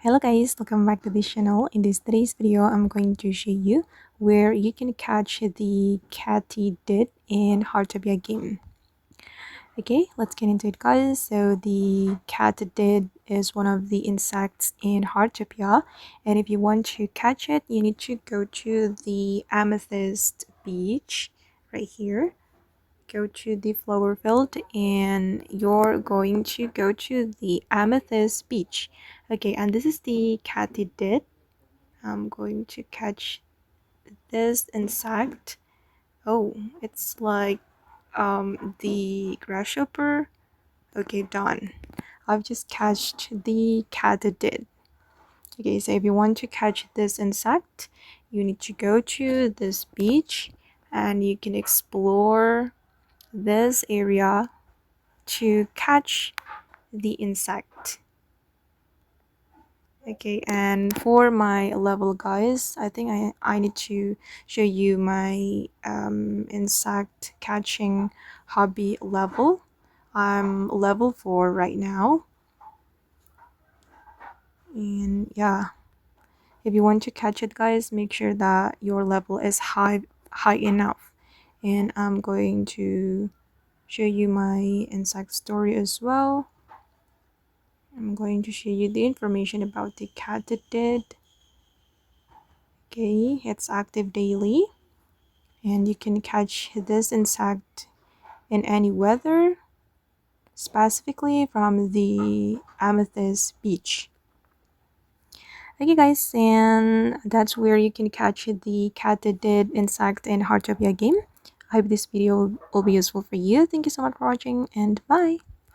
Hello guys, welcome back to this channel. In today's video, I'm going to show you where you can catch the Katydid in Heartopia game. Okay, let's get into it guys. So the Katydid is one of the insects in Heartopia, and if you want to catch it, you need to go to the Amethyst beach right here. Go to the flower field and you're going to go to the Amethyst beach. Okay, and this is the Katydid. I'm going to catch this insect. Oh, it's like the grasshopper. Okay, done. I've just catched the Katydid. Okay, so if you want to catch this insect, you need to go to this beach and you can explore this area to catch the insect. Okay, and for my level guys, I think I need to show you my insect catching hobby level. I'm level 4 right now, and yeah, if you want to catch it guys, make sure that your level is high enough. And I'm going to show you my insect story as well. I'm going to show you the information about the Katydid. Okay, it's active daily and you can catch this insect in any weather, specifically from the Amethyst beach. Okay guys, and that's where you can catch the Katydid insect in Heartopia game. I hope this video will be useful for you. Thank you so much for watching and bye!